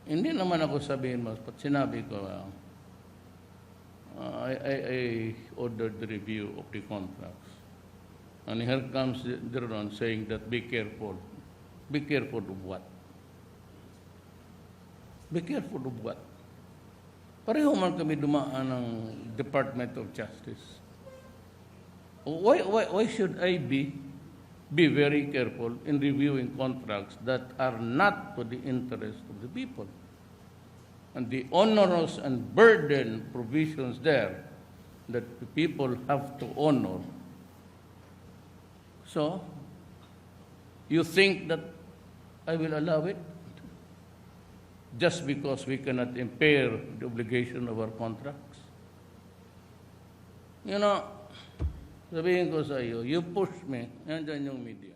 Hindi naman ako sabihin mo, but sinabi ko, I ordered the review of the contracts. And here comes Drilon saying that be careful. Be careful of what? Be careful of what? Pareho man kami dumaan ng Department of Justice. Why should I be very careful in reviewing contracts that are not to the interest of the people? And the onerous and burden provisions there that the people have to honor. So, you think that I will allow it? Just because we cannot impair the obligation of our contracts? You know, sabihin ko sa iyo, you push me, nandyan yung media.